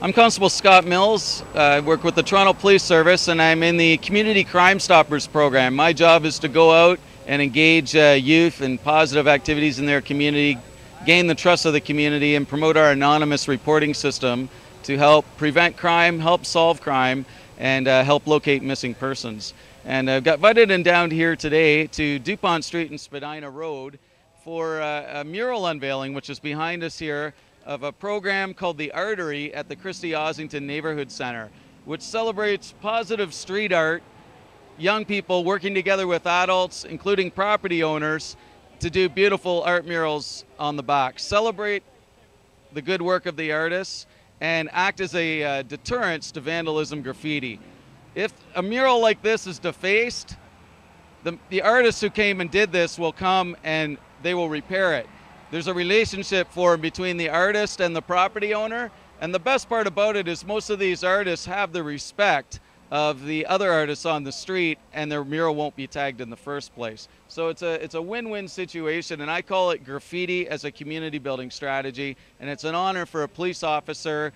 I'm Constable Scott Mills. I work with the Toronto Police Service and I'm in the Community Crime Stoppers program. My job is to go out and engage youth in positive activities in their community, gain the trust of the community, and promote our anonymous reporting system to help prevent crime, help solve crime, and help locate missing persons. And I've got invited and down here today to Dupont Street and Spadina Road for a mural unveiling, which is behind us here, of a program called the ARTERY at the Christie Ossington Neighborhood Center, which celebrates positive street art, young people working together with adults, including property owners, to do beautiful art murals on the back. Celebrate the good work of the artists and act as a deterrence to vandalism graffiti. If a mural like this is defaced, the artists who came and did this will come and they will repair it. There's a relationship formed between the artist and the property owner, and the best part about it is most of these artists have the respect of the other artists on the street, and their mural won't be tagged in the first place. So it's a win-win situation, and I call it graffiti as a community building strategy, and it's an honor for a police officer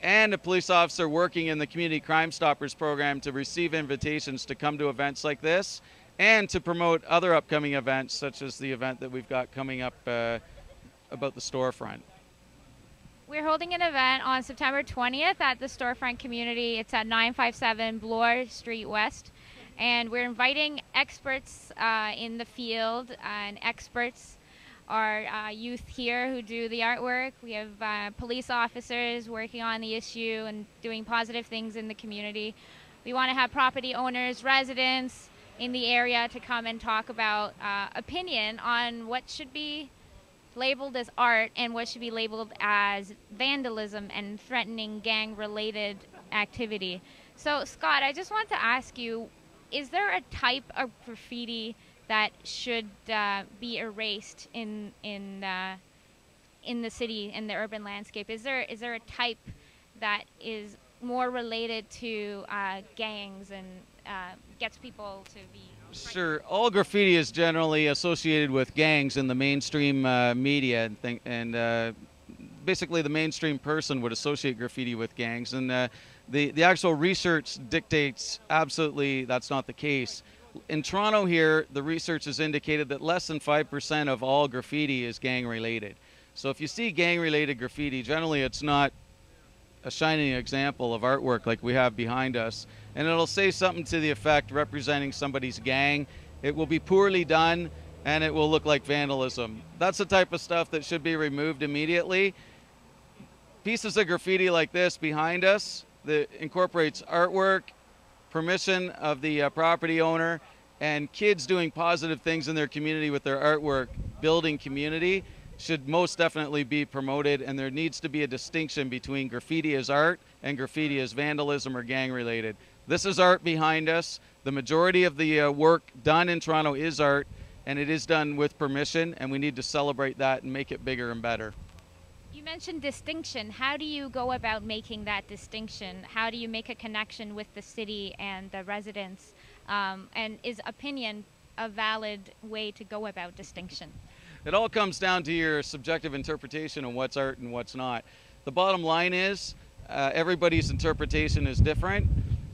and a police officer working in the Community Crime Stoppers program to receive invitations to come to events like this and to promote other upcoming events, such as the event that we've got coming up about the storefront. We're holding an event on September 20th at the storefront community. It's at 957 Bloor Street West. And we're inviting experts in the field, and experts are youth here who do the artwork. We have police officers working on the issue and doing positive things in the community. We want to have property owners, residents in the area to come and talk about opinion on what should be labeled as art and what should be labeled as vandalism and threatening gang-related activity. So, Scott, I just want to ask you, is there a type of graffiti that should be erased in the city, in the urban landscape? Is there a type that is more related to gangs and gets people to be... Sure. All graffiti is generally associated with gangs in the mainstream media, and basically the mainstream person would associate graffiti with gangs, and the actual research dictates absolutely that's not the case. In Toronto here, the research has indicated that less than 5% of all graffiti is gang related. So if you see gang related graffiti, generally it's not a shining example of artwork like we have behind us, and it'll say something to the effect representing somebody's gang. It will be poorly done and it will look like vandalism. That's the type of stuff that should be removed immediately. Pieces of graffiti like this behind us that incorporates artwork, permission of the property owner, and kids doing positive things in their community with their artwork, building community, should most definitely be promoted, and there needs to be a distinction between graffiti as art and graffiti as vandalism or gang related. This is art behind us. The majority of the work done in Toronto is art, and it is done with permission, and we need to celebrate that and make it bigger and better. You mentioned distinction. How do you go about making that distinction? How do you make a connection with the city and the residents? And is opinion a valid way to go about distinction? It all comes down to your subjective interpretation of what's art and what's not. The bottom line is everybody's interpretation is different.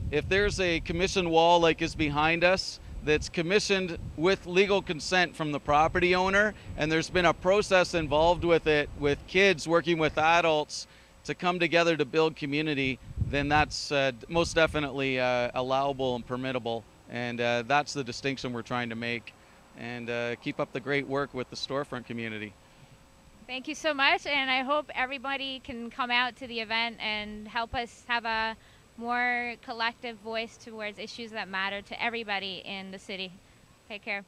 If there's a commissioned wall like is behind us that's commissioned with legal consent from the property owner, and there's been a process involved with it, with kids working with adults to come together to build community, then that's most definitely allowable and permittable. And that's the distinction we're trying to make. And keep up the great work with the storefront community. Thank you so much, and I hope everybody can come out to the event and help us have a more collective voice towards issues that matter to everybody in the city. Take care.